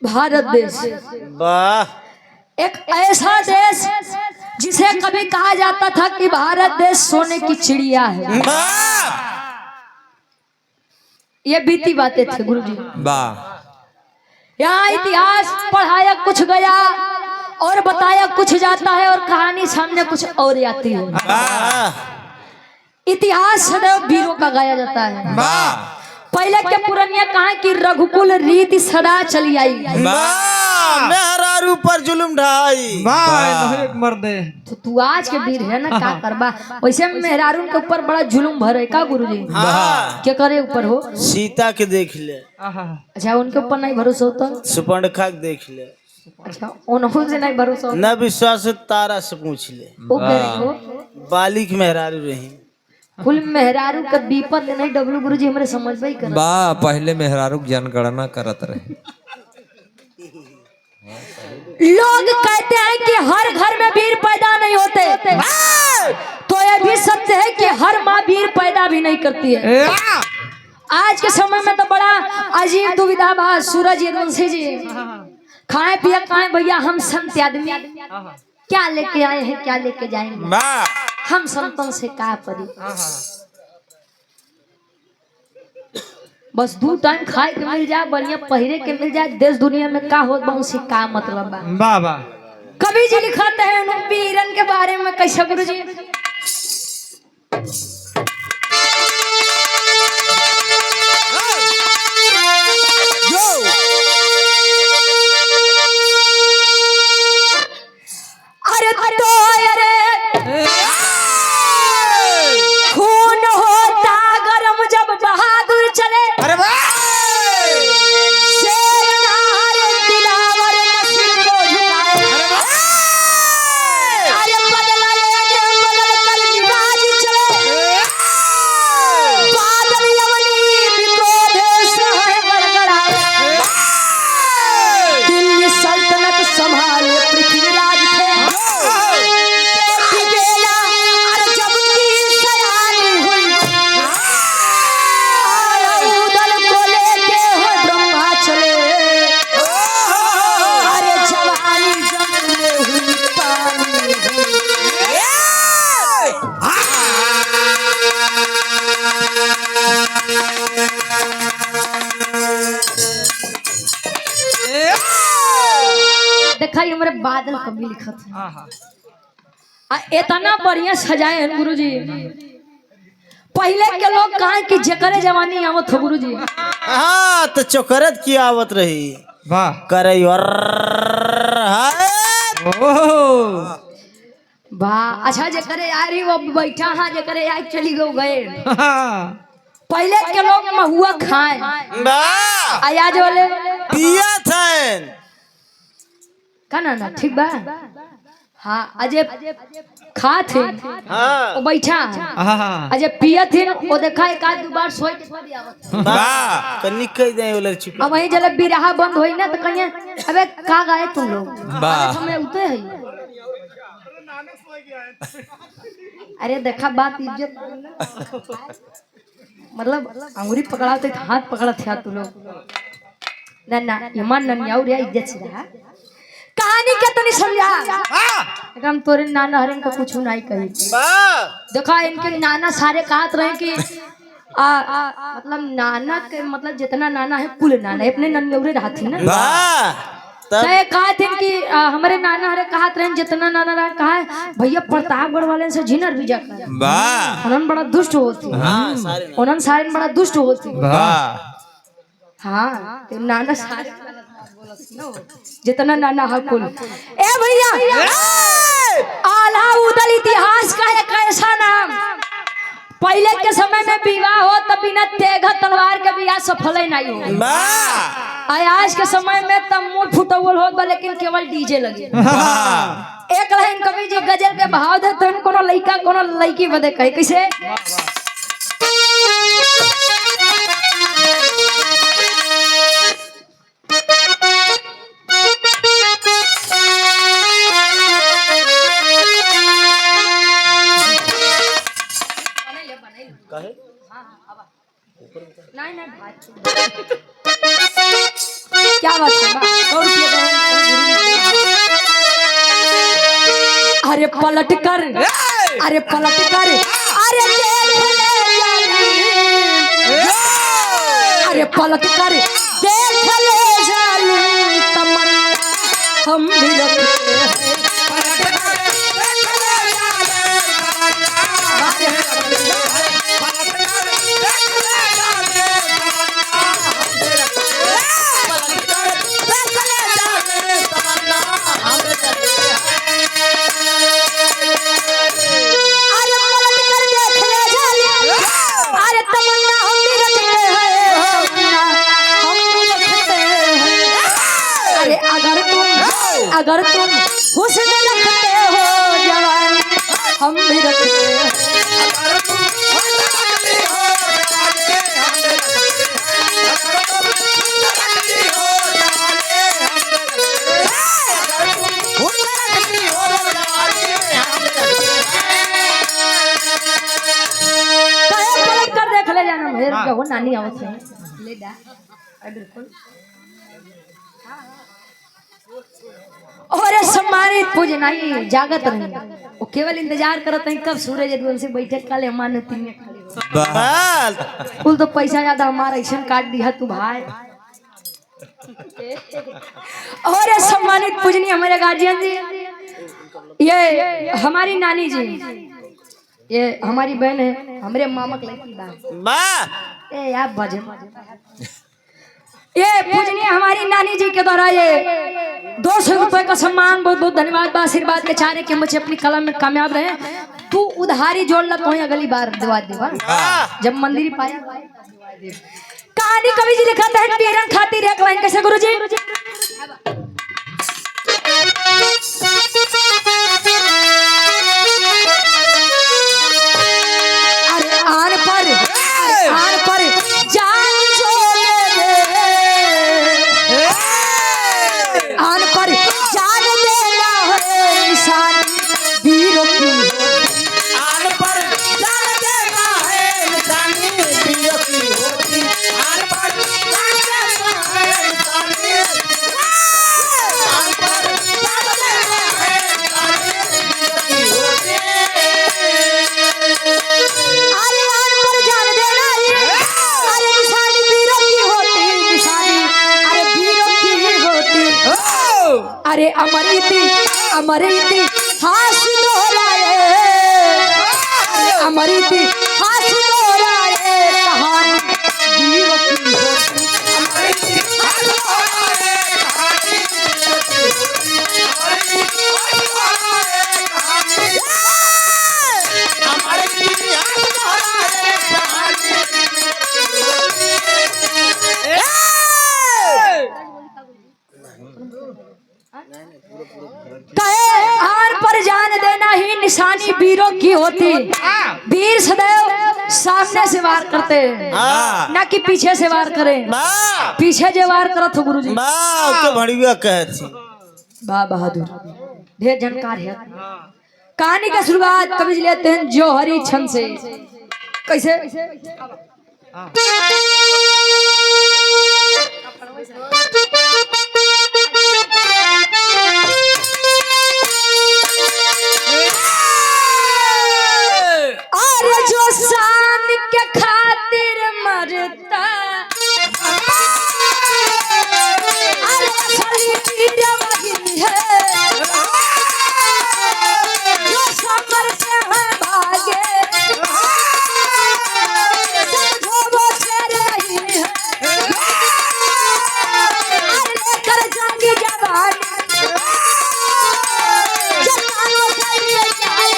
भारत देश वाह, एक ऐसा देश जिसे कभी कहा जाता था कि भारत देश सोने की चिड़िया है। ये बीती बातें थी गुरुजी। यहाँ इतिहास पढ़ाया कुछ गया और बताया कुछ जाता है और कहानी सामने कुछ और आती है। इतिहास सदैव वीरों का गाया जाता है। पहले के पुरनिया कहा कि रघुकुल रीति सदा चली आई। मेहरारू पर जुल्म ढाई मर्दे तो तू आज के वीर है ना, क्या करबा। वैसे मेहरारू के ऊपर बड़ा जुल्म भर है का गुरुजी? क्या करे ऊपर हो? सीता के देख ले। अच्छा उनके ऊपर नहीं भरोसा होता? सुपर्णखा के देख ले। अच्छा उन्होंने से नहीं भरोसा होता? न विश्वास तारा से पूछ ले। वो कह रही हो बालिक मेहरारू रही। कुल मेहरारू का विपद नहीं डब्लू गुरुजी हमरे समझ में ही कर। पहले मेहरारू जनगणना करत रहे। लोग कहते हैं कि हर घर में वीर पैदा नहीं होते, तो यह भी सत्य है कि हर माँ वीर पैदा भी नहीं करती है। आज के समय में तो बड़ा अजीब दुविधा बा। सूरज यदुवंशी जी खाए पिए खाए भैया, हम संत आदमी क्या लेके आए हैं, क्या लेके जाएंगे, हम संतों से का परी। बस 2 टाइम खाए के मिल जाए, बढ़िया पहिरे के मिल जाए, देश दुनिया में का हो से का मतलब बा। कवि जी लिखाते हैं वीरन के बारे में कैसे गुरुजी? अरे तो अरे खून होता गरम जब बहादुर चले। शेर नार दिलावर नस्ल को झुकाए। अरे बदला लेके बदल कर निभाज चले। बादल यमनी विक्रोध से है गड़गड़ाए। दिल्ली सल्तनत संभाले पृथ्वीराज थे। देखा हमारे बादल कभी लिखा था, इतना बढ़िया सजाए हैं गुरुजी। पहले के लोग कहा कि जकरे जवानी आवत हो गुरुजी। हाँ तो चोकरत की आवत रही। वाह करई वाह। अच्छा जकरे आ रही वो बैठा, हाँ जकरे आ चली गए। पहले के लोग महुआ खाए, आज वाले पिया था का ना ठीक बा। हाँ अजय खा थे वो बैठा, अजय पिया थे वो देखा एक आध 2 बार सोई के बाद आवत। कन्नी कह दे वाला छिप। अब वही जब बिरहा बंद होई ना तो कहिए अबे का गाए तुम लोग, हमें उते है। अरे देखा बात इज्जत मतलब अंगूरी पकड़ा तो हाथ पकड़ा था तू लोग ना ना ईमान ननिया और इज्जत से रहा कहानी क्या तो नहीं समझा हम तोरे नाना हरन का कुछ नहीं कही देखा इनके नाना सारे कहत रहे कि मतलब नाना के मतलब जितना नाना है कुल नाना अपने नन्यौरे रहती ना तय कहा थे कि हमारे नाना हरे कहा थे जितना नाना रहा कहा है भैया प्रतापगढ़ वाले से झिनर भी जाकर उन्होंने बड़ा दुष्ट होती उन्होंने सारे बड़ा दुष्ट होती हाँ तो नाना सारे जितना नाना है कुल ए भैया आला उदल इतिहास का एक ऐसा नाम पहले के समय में विवाह हो तो बिना तेगा तलवार के विवाह सफल ही नहीं हो आज के समय में तब मुंह फुटवल हो लेकिन केवल डीजे लगे एक लाइन कवि जी गजल के भाव दे तो कोनो लड़का कोनो लड़की बदे कहे कैसे क्या बात है 100 रुपये अरे पलट कर अरे पलट कर अरे अरे पलट कर देख ले जालू तमन्ना हम भी रखते हैं अगर तुम हुस्न रखते हो जवान हम भी रखते हैं कर देख ले जाना मेरे को नानी आवत है ले दा बिल्कुल और सम्मानित पूजनाई जागत रही वो केवल इंतजार करते हैं कब सूरज दुन से बैठे कल हमारे तीन में खड़े कुल तो पैसा ज्यादा हमारा ऐसा काट दिया तू भाई और सम्मानित पूजनी हमारे गार्जियन जी ये हमारी नानी जी ये हमारी बहन है हमारे मामा की लड़की बात ए यार भजन ये पूजनीय हमारी नानी जी के द्वारा ये 200 रुपए का सम्मान बहुत बहुत धन्यवाद आशीर्वाद के चाहने के मुझे अपनी कलम में कामयाब रहे तू उधारी जोड़ ला तो अगली बार दिवा देवा जब मंदिर पाया कहानी कवि जी लिखा है पीरन खातिर एक लाइन कैसे गुरुजी अरे आन पर जान आन पर जान देना है निशान वीरों की आन पर जान देना है निशानी वीरों की होती आन पर जान देना है निशानी आन पर जान देना है निशानी वीरों की होती अरे आन पर जान देना है अरे निशानी वीरों की होती निशानी अरे वीरों की होती अरे अमरीति हास दोहराए अमरीति हास दोहराए कहानी वीरों की होती अमरीति हास दोहराए कहानी वीरों की होती अमरीति हास दोहराए कहानी अमरीति हास दोहराए कहानी वीरों की होती कहे आन पर जान देना ही निशानी वीरों की होती वीर सदैव सामने से वार करते ना कि पीछे से वार करें पीछे जे वार करत हो गुरुजी भड़िया कहती वाह बहादुर ढेर जानकार है कहानी का शुरुआत कवि लेते हैं जौहरी छंद से कैसे अरे जो शान के खातिर मरता अरे असली चीज वही है जो समर से है भागे समझो वो शेर नहीं है अरे लेकर जाएंगे जवान जवानों के लिए जाए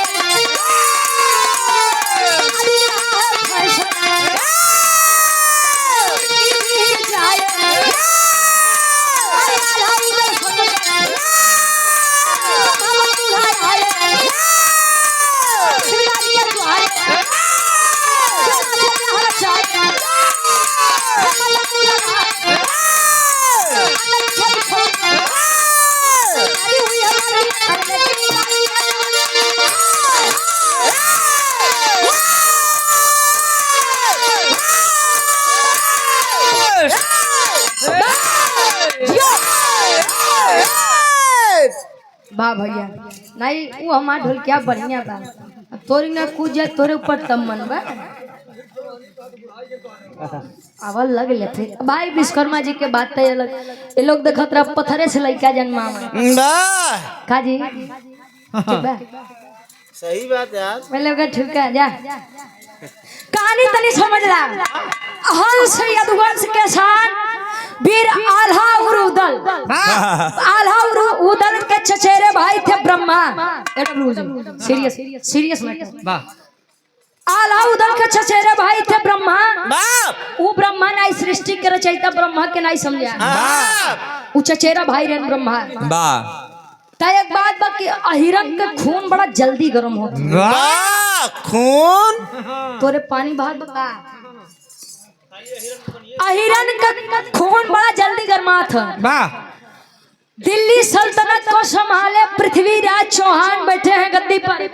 बा भैया नहीं वो हमार ढोल क्या बढ़िया बा अब तोरी ना कूद जाए तोरे ऊपर तब मन बा अवल लग ले फिर भाई विश्वकर्मा जी के बात है अलग ये लोग देखत रह पत्थरे से लइका जन्मा का जी ठीक बा सही बात यार पहले का ठीक है जा कहानी तनी समझ ला हंस यदुवंश के साथ वीर आल्हा और उदल आल्हा और उदल के चचेरे भाई थे Brahma serious serious matter Alha Udal के चचेरे भाई थे ब्रह्मा वो ब्रह्मा ना सृष्टि के रचयिता ब्रह्मा के नहीं समझा वो चचेरा भाई रहन ब्रह्मा ता एक बात बा कि अहिरन के खून बड़ा जल्दी गर्म होता खून तोरे पानी बहा बता अहिरन का खून बड़ा जल्दी गर्मा था दिल्ली सल्तनत को संभाले पृथ्वीराज चौहान बैठे हैं गद्दी पर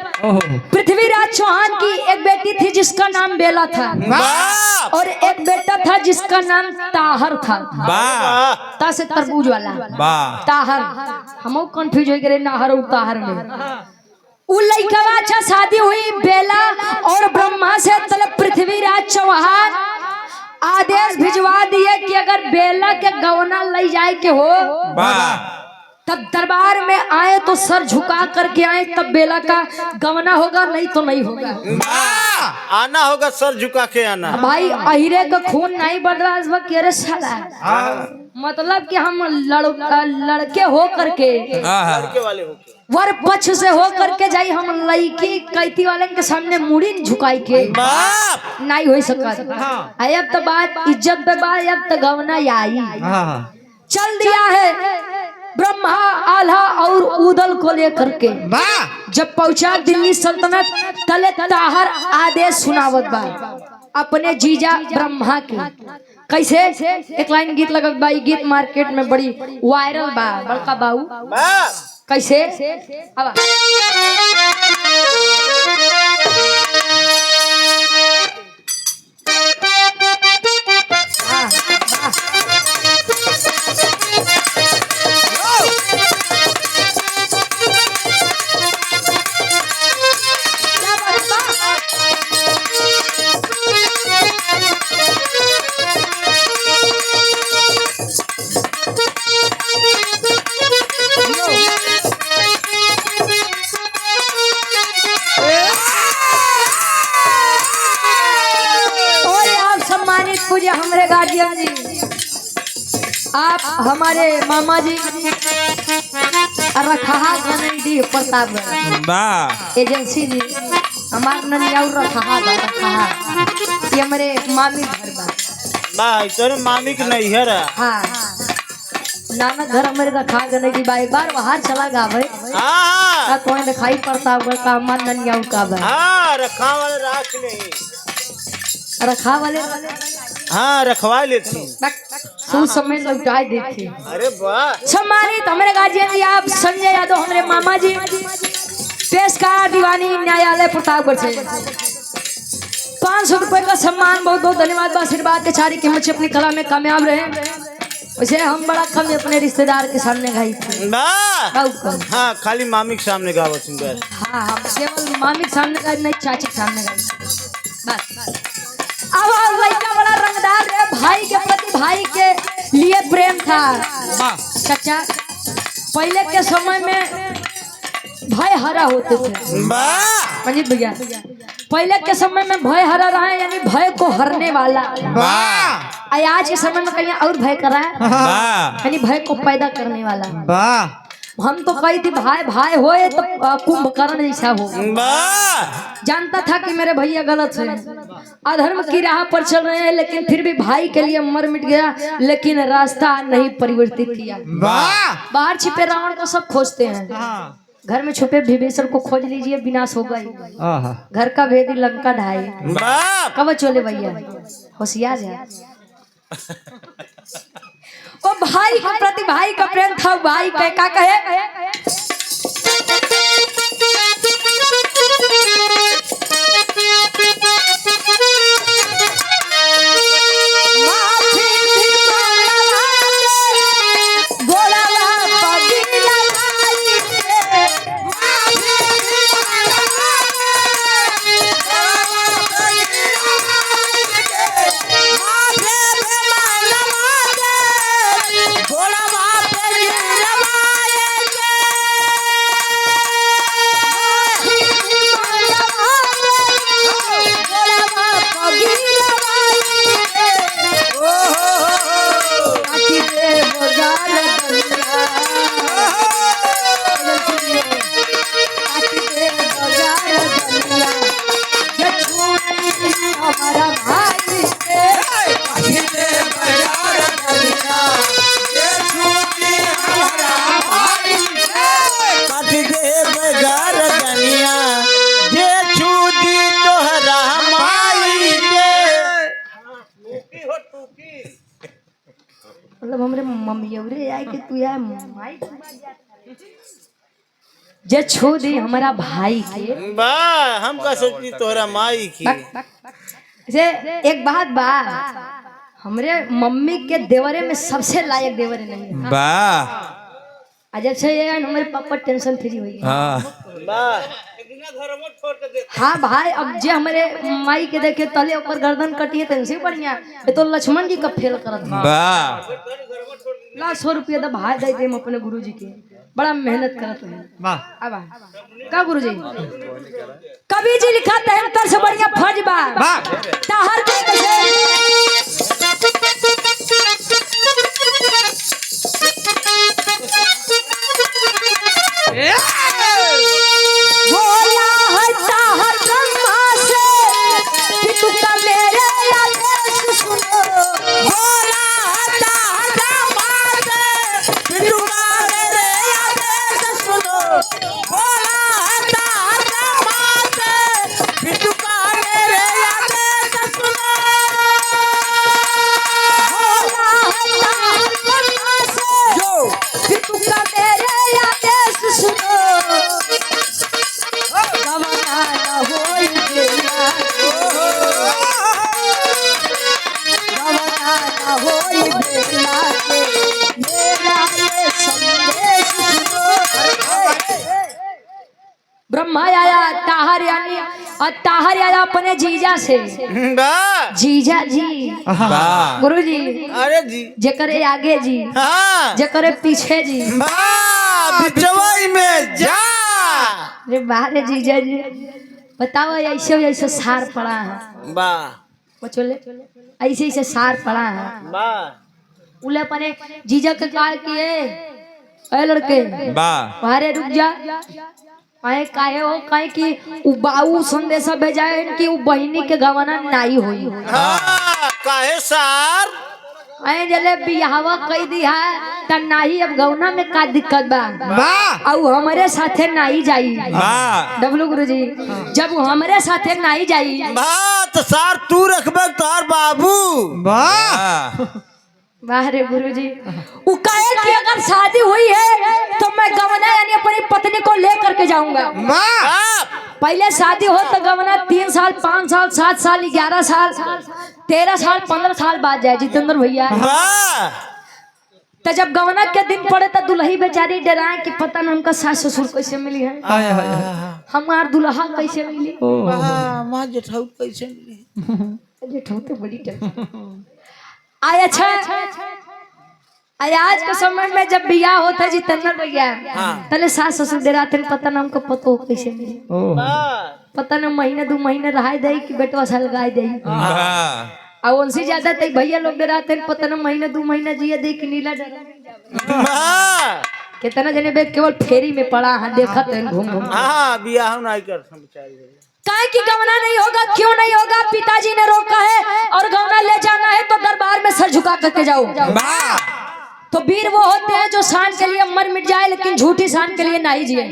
पृथ्वीराज चौहान की एक बेटी थी जिसका नाम बेला था और एक बेटा था जिसका नाम ताहर था ता से तरबूज वाला ताहर हम कंफ्यूज हो गए नाहर और ताहर में उ लइकवा अच्छा शादी हुई बेला और ब्रह्मा से तलब पृथ्वीराज चौहान आदेश भिजवा दिए कि अगर बेला के गवना ले जाए के हो तब दरबार में आए तो सर झुका करके आए तब बेला का गवना होगा नहीं तो नहीं होगा आना होगा सर झुका के आना भाई अहिरे का खून नहीं बदला इस वक्त केरे साला मतलब कि हम लड़के हो करके वाले हो वर पक्ष से हो करके जाई हम लड़की कैती वाले के सामने मुड़ी झुकाई के नहीं हो सका अब तो बात इज्जत पे बात अब तो गवना आई चल दिया है ब्रह्मा आल्हा और उदल को लेकर के जब पहुंचा दिल्ली सल्तनत तले ताहर आदेश सुनावत बा अपने जीजा ब्रह्मा के कैसे एक लाइन गीत लगत बा गीत मार्केट में बड़ी वायरल बा बड़का बाऊ कैसे अब पूज्य हमारे गार्जियन जी आप हमारे मामा जी रखा गनंदी प्रताप एजेंसी जी हमारे ननिया रखा ये हमारे मामी घर बा मामी के नहीं है हाँ नाना घर हमारे रखा गनंदी बा एक बार बाहर चला गा भाई कौन दिखाई पड़ता का हमारे ननिया का रखा वाले राख नहीं रखा वाले हाँ रखवा लेती तू समय लौटाई देती अरे वाह सम्मानित हमारे गार्जियन जी आप संजय यादव हमारे मामा जी पेशकार दीवानी न्यायालय प्रतापगढ़ से 500 रुपए का सम्मान, बहुत बहुत धन्यवाद, आशीर्वाद के चारी कीमत से अपनी कला में कामयाब रहे। वैसे हम बड़ा कम अपने रिश्तेदार के सामने गाई थे। बहुत कम। हाँ, खाली मामी के सामने गावत सिंगर। हाँ, हम केवल मामी के सामने गाई, नहीं चाची के सामने गाई बस। अब लड़का बड़ा रंगदार है, भाई के प्रति भाई के लिए प्रेम था। चाचा पहले के समय में भय हरा होते थे मंजीत भैया, पहले के समय में भय हरा रहा है, यानी भय को हरने वाला। आज के समय में कहीं और भय कर रहा है, यानी भय को पैदा करने वाला। हम तो कही थी भाई भाई होए तो कुंभकर्ण जैसा हो। जानता था कि मेरे भैया गलत है, अधर्म की राह पर चल रहे हैं, लेकिन फिर भी भाई के लिए मर मिट गया, लेकिन रास्ता नहीं परिवर्तित किया। बाहर छिपे रावण को सब खोजते हैं, घर में छुपे विभीषण को खोज लीजिए, विनाश होगा ही। घर का भेदी लंका ढाई, कब चले भैया, होशियार है। वो भाई के प्रति भाई का प्रेम था। भाई का कहे मतलब हमरे मम्मी अवरे आई कि तू यार माई जे छो दी हमारा भाई के हम का सोचती तोहरा माई की। जे एक बात बा, हमरे मम्मी के देवरे में सबसे लायक देवरे नहीं है। जब से ये हमारे पापा टेंशन फ्री हुई है। हाँ भाई, अब जे हमारे माई के देखे तले ऊपर गर्दन कटिए तो बढ़िया, ये तो लक्ष्मण जी का फेल करत ला 100 रुपया दा भाई दे दे अपने गुरुजी के, बड़ा मेहनत करत है। अब का गुरुजी कवि जी लिखा तहंतर से बढ़िया फर्ज बा ताहर के बोला है ताहर ब्रह्मा से कि तू का मेरे आदेश सुनो। बोला है ताहर ब्रह्मा से कि तू का मेरे आदेश सुनो। बोला है ताहर ब्रह्मा से कि तू का मेरे आदेश सुनो। बोला है ताहर ब्रह्मा से कि तू का मेरे आदेश सुनो। ब्रह्मा आया ताहर यानी, और ताहर आया अपने जीजा से। जीजा जी गुरु जी, अरे जी जेकरे आगे जी, जेकरे पीछे जी, बिचवाई में जा। अरे बाहर जीजा जी बताओ, ऐसे ऐसे सार पड़ा है वाह, चले ऐसे ऐसे सार पड़ा है वाह। उले अपने जीजा के काय किए, ए लड़के बाहर रुक जा। आए काहे हो, काहे कि उबाऊ संदेशा भेजाए कि उ बहिनी के गवाना नाई होई। काहे सार आए जले बियाहवा कई दी है त नाही, अब गौना में का दिक्कत बा। औ हमारे साथे नाही जाई डब्लू गुरुजी, जब हमारे साथे नाही जाई तो सार तू रखबे तार बाबू। बाहरे गुरुजी उ काहे कि अगर शादी हुई है तो मैं गवना यानी अपनी पत्नी को लेकर के जाऊंगा। पहले शादी हो तो गवना 3 साल 5 साल 7 साल 11 साल 13 साल 15 साल बाद जाए जितेंद्र भैया। तो जब गवना के दिन पड़े तो दुल्ही बेचारी डराए कि पता न हमका सास ससुर कैसे मिली है, हमार दुल्हा कैसे मिली, माँ जेठाऊ कैसे मिली, जेठाऊ तो बड़ी आय। अच्छा आज के समय में जब बियाह होता है जितेंद्र भैया तले सास ससुर डराते पता न हमको पतो कैसे मिली, पता न महीने 2 महीने रहा दे कि बेटवा साल गाय दे, और उनसे ज्यादा तो भैया लोग डराते पता न महीने 2 महीना जिया दे कि नीला डरा। कितना जने बे केवल फेरी में पड़ा है देखत है घूम घूम। बियाह नहीं कर काहे की गवना नहीं होगा, क्यों नहीं होगा, पिताजी ने रोका है और गवना ले जाना है तो दरबार में सर झुका करके जाओ। तो वीर वो होते हैं जो शान के लिए मर मिट जाए लेकिन झूठी शान के लिए नहीं जिए।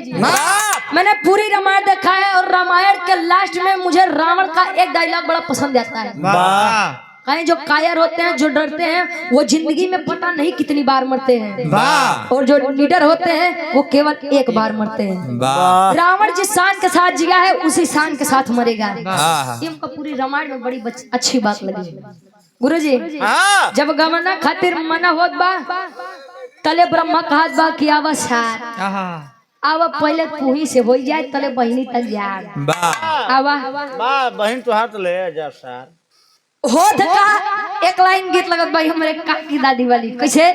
मैंने पूरी रामायण देखा है और रामायण के लास्ट में मुझे रावण का एक डायलॉग बड़ा पसंद आता है। कहीं जो कायर होते हैं जो डरते हैं वो जिंदगी में पता नहीं कितनी बार मरते हैं, और जो निडर होते हैं वो केवल एक बार मरते हैं। रावण जिस शान के साथ जिया है उसी शान के साथ मरेगा। ये हमको पूरी रामायण में बड़ी अच्छी बात लगी। गुरुजी जब गवना खातिर मना होत बा तले ब्रह्मा कहत बा कि आवा सार आवा पहले तू ही से हो जाए तले बहिनी तक जा आवा बहन तो हाथ ले जा सार हो का एक लाइन गीत लगत भाई हमारे काकी दादी वाली कैसे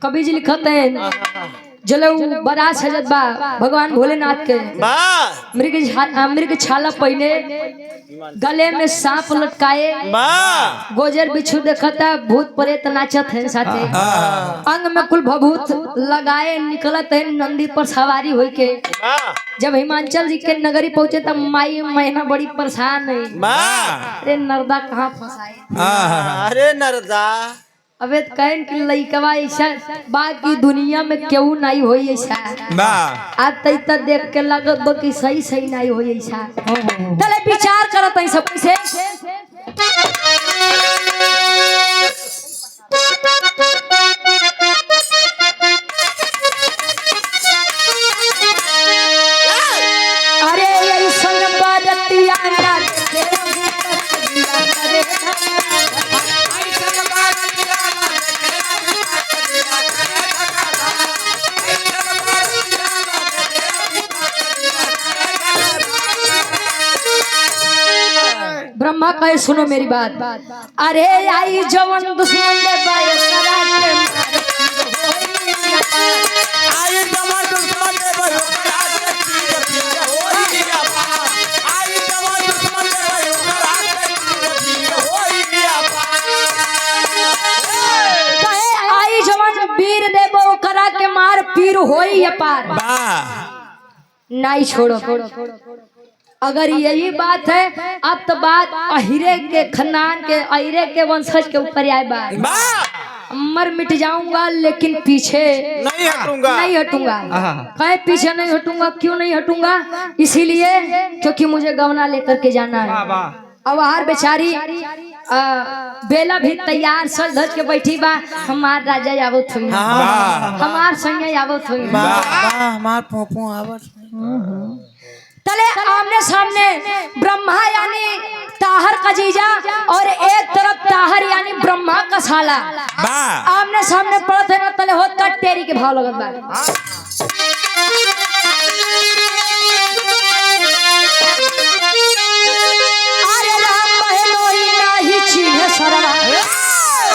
कबीर जी लिखते हैं जलऊ बड़ा सजत बा भगवान भोलेनाथ के मृग छाला पहने गले में सांप लटकाए गोजर बिच्छू देखता भूत प्रेत नाचत है साथे अंग में कुल भभूत लगाए निकलत है नंदी पर सवारी होई के। जब हिमाचल जी के नगरी पहुंचे तब माई महीना बड़ी परेशान है, अरे नरदा कहाँ फंसाए, अरे नरदा अबे कहन की लइकवा ऐसा बाकी दुनिया में क्यों नहीं होई ऐसा आज तक देख के लगत बा कि सही सही नहीं होई ऐसा तले विचार करत है सब से अरे यही संग बारतिया ना ब्रह्मा कहे सुनो मेरी बात, अरे आई जवन दुश्मन ले बाय करा के आई जवन दुश्मन ले बाय करा के होई आई जवन दुश्मन ले बाय करा के होई कहे आई जवन वीर देबो करा के मार पीर होई अपार नहीं छोड़ो। अगर यही बात है अब तो बात अहिरे के खानदान के अहिरे के वंशज के ऊपर आए बात मर मिट जाऊंगा लेकिन पीछे नहीं हटूंगा कहे पीछे नहीं हटूंगा, क्यों नहीं हटूंगा, इसीलिए क्योंकि मुझे गवना लेकर के जाना है। अब हर बेचारी बेला भी तैयार सज धज के बैठी बा हमार राजा आवत हुई हमार संगे आवत हुई हमार पोपो आवत तले आमने सामने ब्रह्मा यानी ताहर का जीजा और एक तरफ ताहर यानी ब्रह्मा का साला आमने सामने पड़त है ना तले होत का टेरी के भाव लगत बा। अरे राम बहनोई नाही चीने सरवा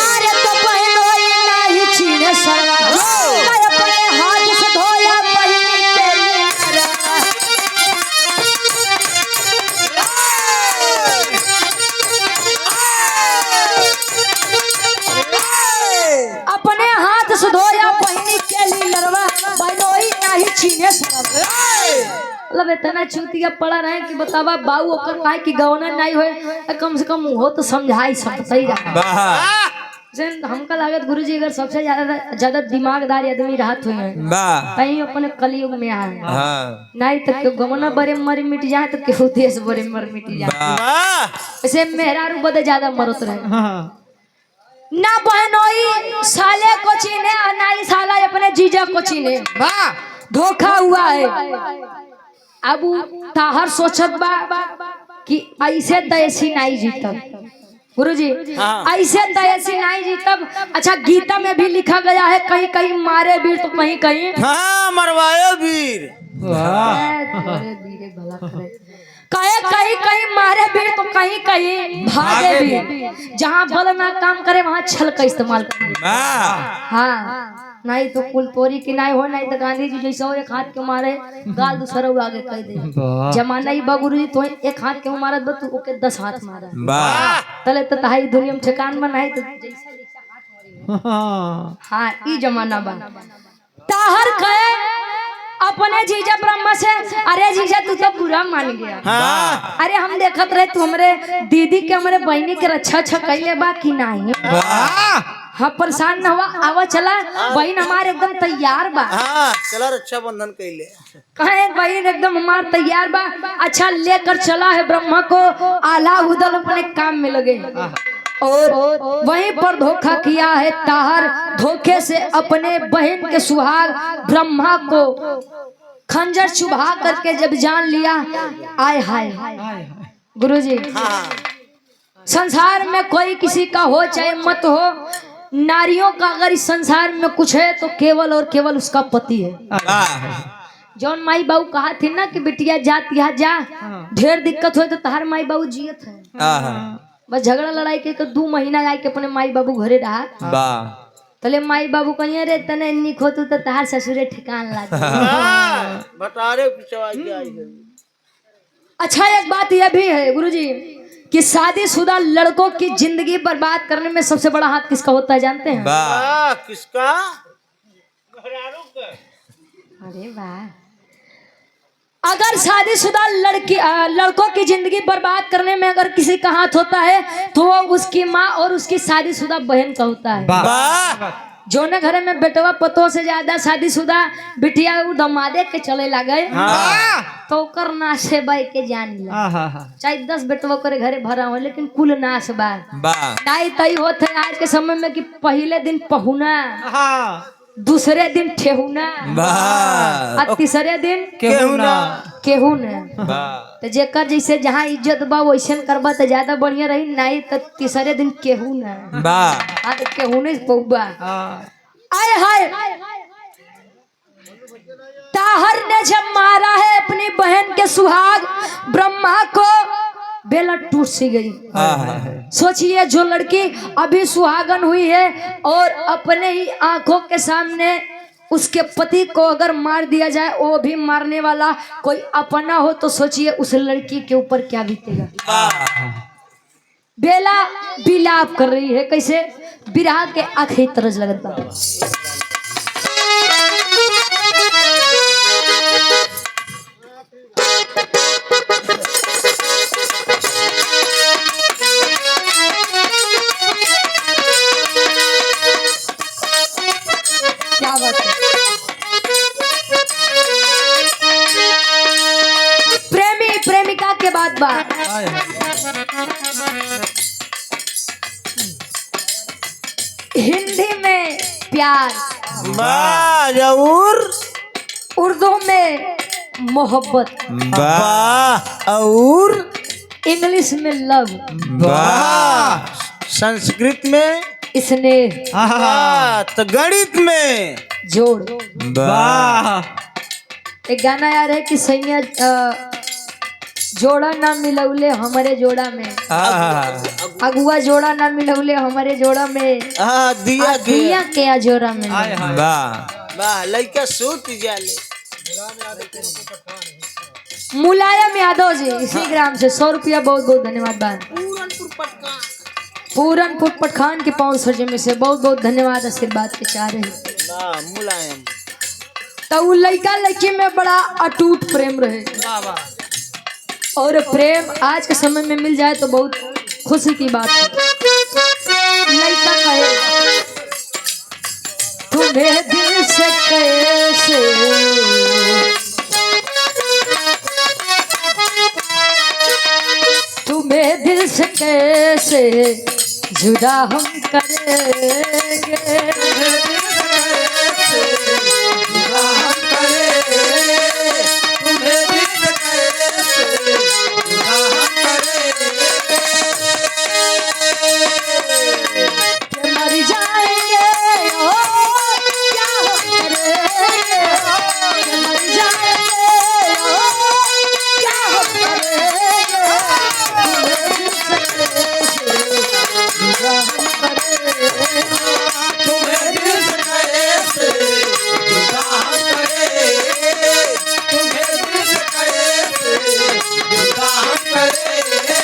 अरे तो बहनोई नाही चीने सरवा मैं अपने हाथ से धोया बहिनी तेरी अपने हाथ से धोया बहिनी के लिए लड़वा बहनोई नहीं छीने मतलब इतना चूतिया पड़ा रहे कि बतावा बाऊ ओकर काहे कि गवना नहीं होए कम से कम हो तो समझाई सब सही रहा। जैन हमका लागत गुरुजी अगर सबसे ज्यादा दिमागदार आदमी रहत हुए वाह कहीं अपने कलयुग में आए हाँ नहीं तो क्यों गमना बड़े मर मिट जाए तो क्यों देश बड़े मर मिट जाए वाह ऐसे मेहरारू बदे ज्यादा मरत रहे ना बहनोई साले को चीने और ना ही साला अपने जीजा को चीने वाह धोखा हुआ है अब ताहर सोचत बा कि ऐसे तैसी नहीं जीतब गुरुजी ऐसे तैसी नहीं जीतब। अच्छा गीता में भी लिखा गया है कहीं कहीं मारे वीर तो कहीं कहीं हाँ मरवाए वीर कहे कहीं कहीं मारे वीर तो कहीं कहीं भागे वीर। जहाँ बल ना काम करे वहाँ छल का इस्तेमाल करे। वाह हाँ नहीं तो कुल तोरी की नहीं हो नहीं तो गांधी जी जैसे हो एक हाथ के मारे गाल दूसरा आगे कह दे जमाना ही बगुरु जी तो एक हाथ के मारत बा तू ओके 10 हाथ मारा वाह तले तो ताही दुनिया में ठिकान में नहीं तो जैसा हाँ ई जमाना बा ताहर कहे अपने जीजा ब्रह्मा से अरे जीजा तू तो बुरा मान गया हाँ अरे हम देखत रहे तू हमरे दीदी के हमरे बहनी के रक्षा कैले बा कि नहीं हाँ परेशान न हुआ आवा चला बहन हमारे एकदम तैयार बा हाँ चला रक्षाबंधन कैले कहे बहन एकदम हमार तैयार बा। अच्छा लेकर चला है ब्रह्मा को आला उदल अपने काम में लगे और वहीं पर धोखा किया है ताहर धोखे से अपने बहन के सुहाग ब्रह्मा को खंजर चुभा करके जब जान लिया आय हाय गुरुजी संसार में कोई किसी का हो चाहे मत हो नारियों का अगर इस संसार में कुछ है तो केवल और केवल उसका पति है। जौन माई बाबू कहा थी ना कि बिटिया जात यहाँ जा ढेर दिक्कत हो तो तहार माई बाबू जियत है बस झगड़ा लड़ाई के 2 महीना आए के अपने माई बाबू घरे रहा वाह तले माई बाबू कहिए रे तने निक होतु तो तहार ससुरे ठिकान लाग बता रहे पिछवा के आई है। अच्छा एक बात यह भी है गुरुजी कि शादीशुदा लड़कों की जिंदगी बर्बाद करने में सबसे बड़ा हाथ किसका होता है जानते हैं? वाह किसका? अरे वाह अगर शादीशुदा लड़कों की जिंदगी बर्बाद करने में अगर किसी का हाथ होता है तो वो उसकी माँ और उसकी शादीशुदा बहन का होता है। वाह जो न घरे में बेटवा पतों से ज्यादा शादीशुदा बिटिया दमादे के चले लगे तो ओकर नाशे बाई के जान ला चाहे 10 बेटवा करे घरे भरा हो लेकिन कुल नाश बा नहीं तई होते आज के समय में कि पहले दिन पहुना दूसरे दिन ठेहुना और तीसरे दिन केहुना तो जेकर जैसे जहाँ इज्जत बा वैसे करबा तो ज्यादा बढ़िया रही नहीं तो तीसरे दिन केहुना तो केहुने पौबा आए हाय ताहर ने जब मारा है अपनी बहन के सुहाग ब्रह्मा को बेला टूट सी गई। सोचिए जो लड़की अभी सुहागन हुई है और अपने ही आंखों के सामने उसके पति को अगर मार दिया जाए वो भी मारने वाला कोई अपना हो तो सोचिए उस लड़की के ऊपर क्या बीतेगा। बेला विलाप कर रही है कैसे बिरहा के आखिरी तरज लगता है। क्या बात है प्रेमी प्रेमिका के बाद बात हिंदी में प्यार और उर्दू में मोहब्बत और इंग्लिश में लव संस्कृत में स्नेह तो गणित में जोड़। एक गाना यार है कि सैया जोड़ा ना मिलौले हमारे जोड़ा में अगुआ जोड़ा ना मिलौले हमारे जोड़ा में दिया के जोड़ा में लड़का सूत जाले। मुलायम यादव जी इसी ग्राम से 100 रुपया बहुत बहुत धन्यवाद। पूरनपुर पटखान के 500 में से बहुत बहुत धन्यवाद आशीर्वाद के चाह रहे मुलायम तो वो लड़का लड़की में बड़ा अटूट प्रेम रहे और प्रेम आज के समय में मिल जाए तो बहुत खुशी की बात है। लड़का कहे तुम्हें दिल से कैसे तुम्हें दिल से कैसे जुदा हम करेंगे। कि मर जाएंगे ओ क्या हम करेंगे। कि मर जाएंगे ओ क्या हम करेंगे। तुम्हें दिल से कैसे जुदा हम करेंगे। तुम्हें दिल से कैसे जुदा हम करेंगे। तुम्हें दिल से कैसे जुदा हम करेंगे।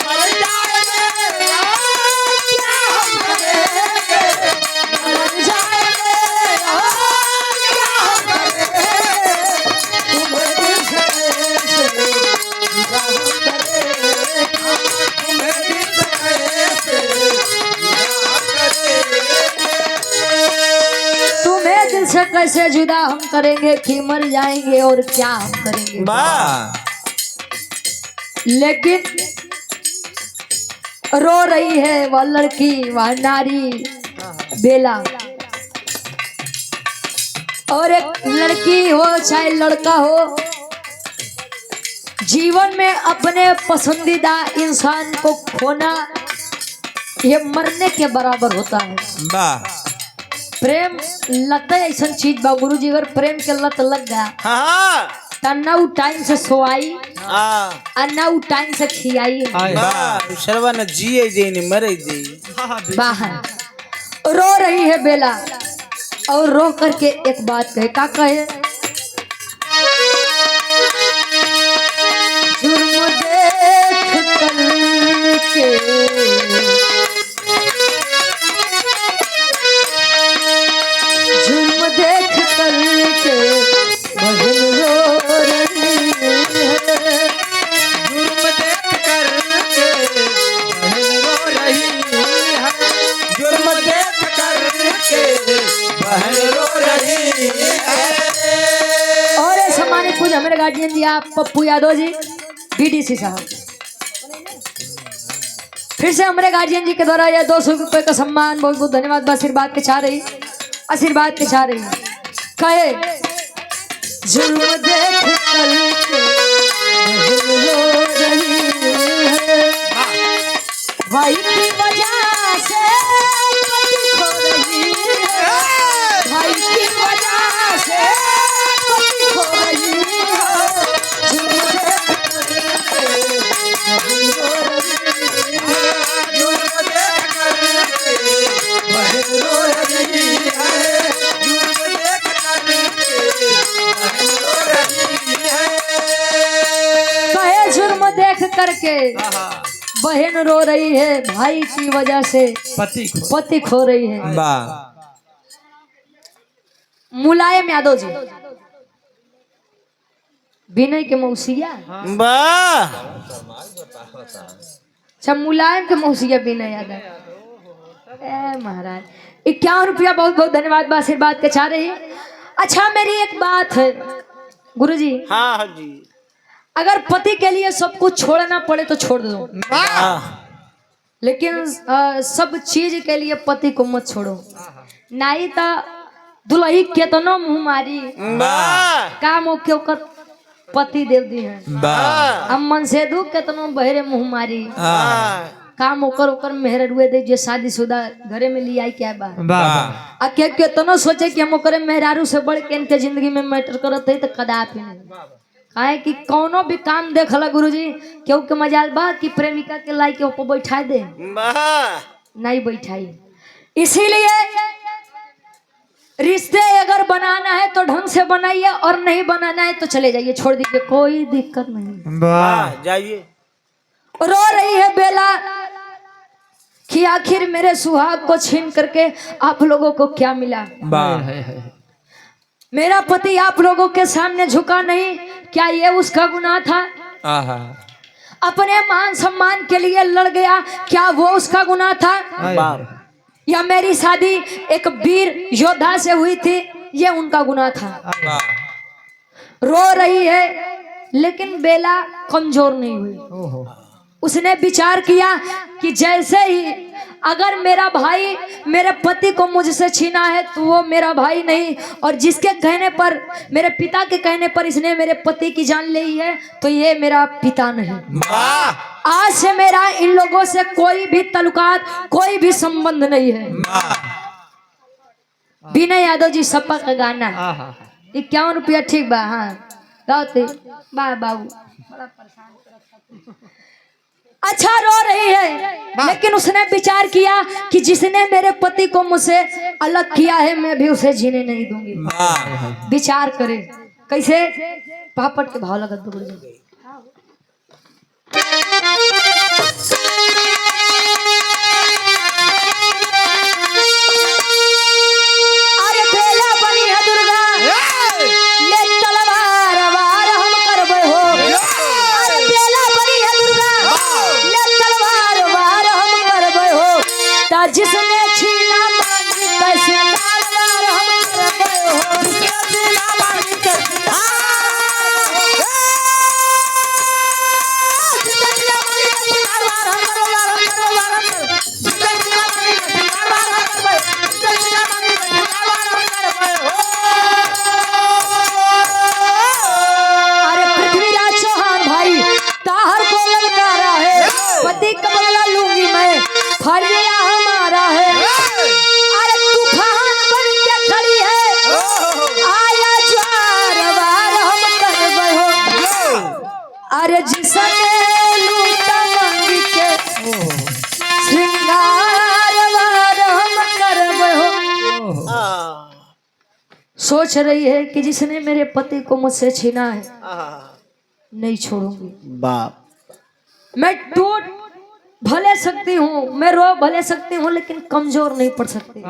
मर जाएंगे क्या हम करेंगे। मर जाएंगे ओ क्या हम करेंगे। तुम्हें दिल से कैसे जुदा हम करेंगे। तुम्हें दिल से कैसे जुदा हम करेंगे। तुम्हें दिल से कैसे जुदा हम करेंगे कि मर जाएंगे और क्या हम करेंगे। वाह लेकिन रो रही है वह लड़की वह नारी बेला। और एक लड़की हो चाहे लड़का हो, जीवन में अपने पसंदीदा इंसान को खोना ये मरने के बराबर होता है। वाह प्रेम लत ऐसा चीज बा गुरु जी, अगर प्रेम के लत लग गया हाँ तो ना वो टाइम से सोआई हाँ और ना वो टाइम से खियाई। वाह शर्वा न जिए दे न मरे दे। बाहर रो रही है बेला और रो करके एक बात कहे, का कहे। जुर्म देख करके जुर्म देख करके बहन रो रही है। जुर्म देख कर के बहन रो रही है। जुर्म देख कर के बहन रो रही है। और ये सम्मानित कुछ हमारे गार्जियन जी आप पप्पू यादव जी बीडीसी साहब, फिर से हमारे गार्जियन जी के द्वारा यह 200 रुपए का सम्मान बहुत बहुत धन्यवाद। आशीर्वाद के चाह रही कहे। जुर्म देख करके बहन रो रही है। भाई की वजह से पति खो रही है। भाई की वजह से पति खो रही है। जुर्म देख करके बहन रो रही है। जुर्म देख करके बहन रो रही है। जुर्म देख करके बहन रो रही है। कहे जुर्म देख करके बहन रो रही है। भाई की वजह से पति खो रही है। वाह मुलायम यादव जी विनय के मौसिया। वाह अच्छा मुलायम के मौसिया विनय यादव। ए महाराज 51 रुपया बहुत बहुत धन्यवाद आशीर्वाद के चाह रही। अच्छा मेरी एक बात है गुरुजी, हाँ हाँ जी अगर पति के लिए सब कुछ छोड़ना पड़े तो छोड़ दो, लेकिन सब चीज के लिए पति को मत छोड़ो। नहीं तो दुल्ही केतनो मुंह मारी वाह काम के ओकर पति देव दी है। वाह हम मन से दू केतनो बहरे मुंह मारी काम ओकर ओकर मेहर रुए दे जो शादीशुदा घरे में लिया क्या बा। वाह आ के केतनो सोचे कि हम ओकरे मेहरारू से बढ़ के इनके जिंदगी में मैटर करत है तो कदापि नहीं। काहे कि कौनो भी काम देखला गुरुजी केहू के मजाल बा कि प्रेमिका के लाई के ऊपर बैठा दे, वाह नहीं बैठाई। इसीलिए रिश्ते अगर बनाना है तो ढंग से बनाइए और नहीं बनाना है तो चले जाइए, छोड़ दीजिए, कोई दिक्कत नहीं। वाह जाइए। रो रही है बेला कि आखिर मेरे सुहाग को छीन करके आप लोगों को क्या मिला। वाह मेरा पति आप लोगों के सामने झुका नहीं, क्या ये उसका गुनाह था? आहा अपने मान सम्मान के लिए लड़ गया, क्या वो उसका गुनाह था? वाह या मेरी शादी एक वीर योद्धा से हुई थी, ये उनका गुनाह था। रो रही है लेकिन बेला कमजोर नहीं हुई। उसने विचार किया कि जैसे ही अगर मेरा भाई मेरे पति को मुझसे छीना है तो वो मेरा भाई नहीं, और जिसके कहने पर, मेरे पिता के कहने पर इसने मेरे पति की जान ली है तो ये मेरा पिता नहीं। आज से मेरा इन लोगों से कोई भी ताल्लुकात, कोई भी संबंध नहीं है। विनय यादव जी सपा का गाना 51 रुपया, ठीक बा? हाँ गाते बा बाबू, बड़ा परेशान करता। अच्छा रो रही है लेकिन उसने विचार किया कि जिसने मेरे पति को मुझसे अलग किया है मैं भी उसे जीने नहीं दूंगी। विचार करे कैसे? पापड़ के भाव लगा दो। अरे बेला बनी है दुर्गा, ले तलवार वार हम करबे हो। अरे बेला बनी है दुर्गा, ले तलवार वार हम करबे हो। ता जिसने छीना मांगी कैसे तलवार हम करबे हो। जिसने छीना मांगी कैसे पति का बदला लूंगी मैं, फरिया हमारा है। अरे तूफान बन के खड़ी है, आया ज्वार वार हम करबे हो। अरे जिसने लूटा मांगी के श्रृंगार वार हम करबे हो। सोच रही है कि जिसने मेरे पति को मुझसे छीना है नहीं छोड़ूंगी। बाप, मैं टूट भले सकती हूँ, मैं रो भले सकती हूँ, लेकिन कमजोर नहीं पड़ सकती।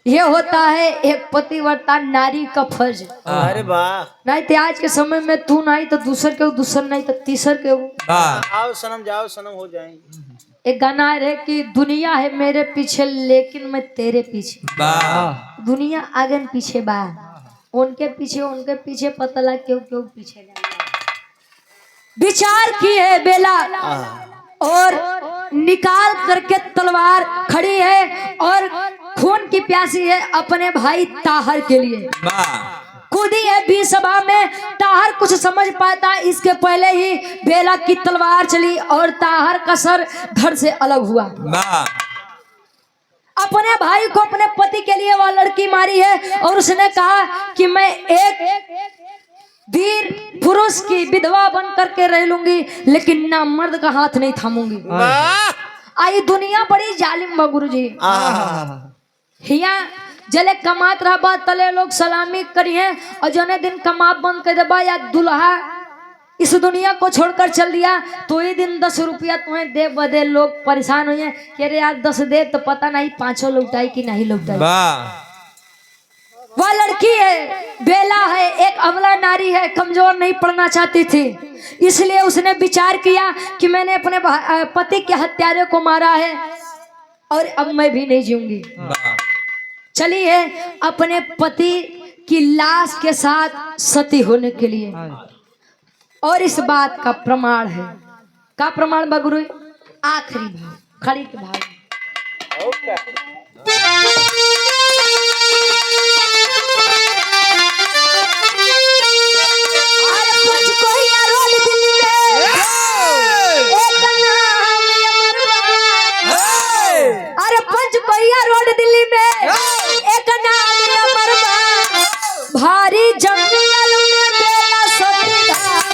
ये होता है एक पतिव्रता नारी का फर्ज। अरे वाह, नहीं तो आज के समय में तू नहीं तो दूसर के हो, दूसर नहीं तो तीसर के हो। आओ सनम, जाओ सनम हो जाएंगे। एक गाना है कि दुनिया है मेरे पीछे लेकिन मैं तेरे पीछे। दुनिया आगे पीछे बा, उनके पीछे पता लग क्यों क्यों पीछे जा। विचार की है बेला और निकाल करके तलवार खड़ी है और खून की प्यासी है अपने भाई ताहर के लिए। कूदी है बीच सभा में, ताहर कुछ समझ पाता इसके पहले ही बेला की तलवार चली और ताहर का सर धड़ से अलग हुआ। अपने भाई को अपने पति के लिए वह लड़की मारी है और उसने कहा कि मैं एक वीर पुरुष की विधवा बन करके रह लूंगी लेकिन ना मर्द का हाथ नहीं थामूंगी। आई दुनिया बड़ी जालिम बा गुरुजी। हिया जले कमात रहा तले लोग सलामी करिए और जने दिन कमा बंद कर देबा या दुल्हा इस दुनिया को छोड़कर चल दिया तो ये दिन 10 रुपया तुम्हें दे बदे लोग परेशान हुए कि अरे यार 10 दे तो पता नहीं 5 लौटाई कि नहीं लौटाई। वह लड़की है, बेला है, एक अबला नारी है, कमजोर नहीं पड़ना चाहती थी, इसलिए उसने विचार किया कि मैंने अपने पति के हत्यारे को मारा है और अब मैं भी नहीं जीऊंगी। चलिए अपने पति की लाश के साथ सती होने के लिए। और इस बात का प्रमाण है, का प्रमाण बगुरु? आखिरी भाव, खड़ी के भाव। पंचकोइया रोड दिल्ली में एक नाम अमरबा, भारी जंगल में बेला सती धाम।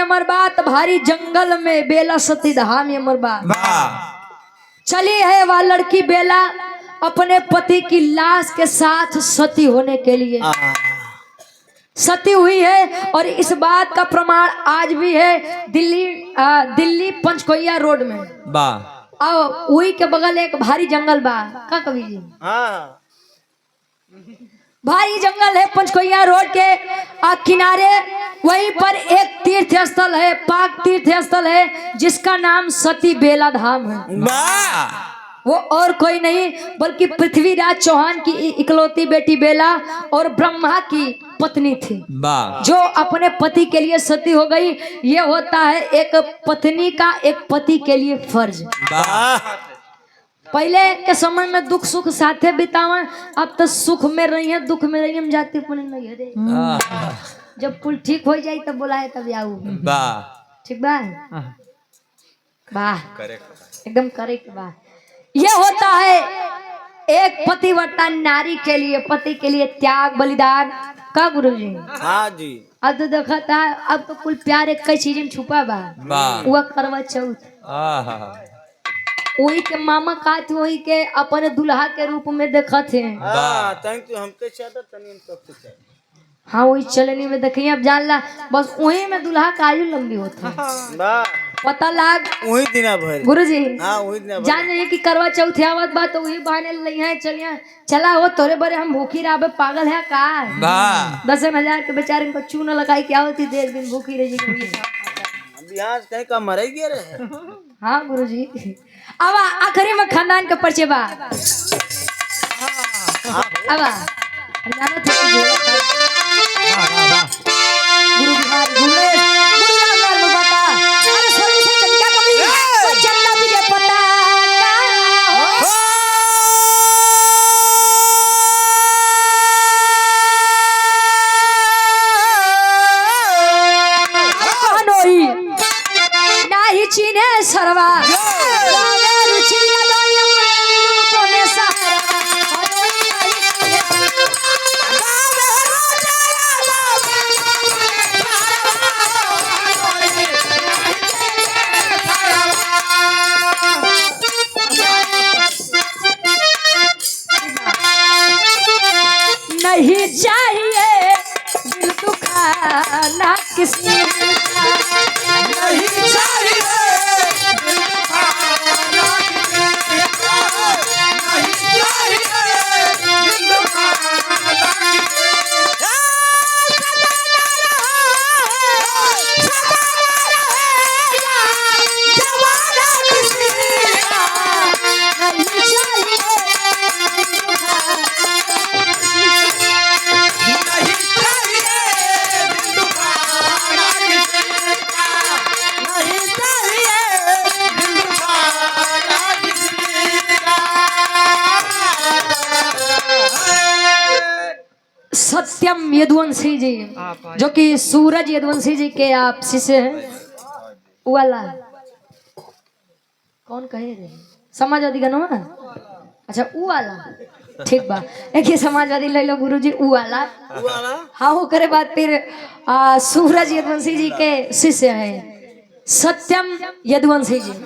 अमर बात भारी जंगल में बेला सती धाम अमर बात। चली है वह लड़की बेला अपने पति की लाश के साथ सती होने के लिए सती हुई है। और इस बात का प्रमाण आज भी है दिल्ली पंचकोइया रोड में वही के बगल एक भारी जंगल बा का कवि जी। भारी जंगल है पंचकोइया रोड के किनारे। वहीं पर एक तीर्थ स्थल है, पाक तीर्थ स्थल है जिसका नाम सती बेला धाम है। वो और कोई नहीं बल्कि पृथ्वीराज चौहान की इकलौती बेटी बेला और ब्रह्मा की पत्नी थी जो अपने पति के लिए सती हो गई। ये होता है एक पत्नी का एक पति के लिए फर्ज। पहले के समय में दुख सुख साथे बितावा, अब तो सुख में रही है दुख में रही हम जाते नहीं है। जब पुल ठीक हो जाए तब बुलाए तब आऊ। ठीक बा एकदम करेक्ट बा। ये होता है एक पतिव्रता नारी के लिए पति के लिए त्याग बलिदान का गुरु जी। हाँ जी। अब तो देखा था अब तो कुल प्यार एक कई चीज में छुपा बा। वो करवा चौथ वही के मामा का थे वही के अपने दुल्हा के रूप में देखा थे। हाँ वही चलनी में देखिए अब जान ला बस वही में दुल्हा का आयु लंबी होती पता लाग वही दिना भर गुरु जी। हाँ वही दिना जान रही कि करवा चौथ आवत बात तो वही बहाने लई है चलिए चला हो तोरे बरे हम भूखी रहे पागल है का 10,000 के बेचारे को चूना लगाई क्या होती देर दिन भूखी रही कहीं का मर गया रहे। हाँ गुरु जी। अब आखिरी में खानदान के परिचय बा। अब जानो थे गुरु बिहारी गुरु रामलाल बता अरे सोनी से चल क्या कभी चलना भी ये पता कहानोई नाही चीने सरवा रुचिया दोया तो में सहारा नहीं चाहिए दिल दुखाना किसी का नहीं चाहिए दिल दुखाना किसी का नहीं चाहिए दिल दुखाना सत्यम यदुवंशी जी जो कि सूरज यदुवंशी जी के आप शिष्य हैं वाला कौन कहे रे समाजवादी का नाम है अच्छा ऊ वाला ठीक बा एक समाजवादी ले लो गुरु जी ऊ वाला हाँ वो करे बात फिर सूरज यदुवंशी जी के शिष्य हैं सत्यम यदुवंशी जी।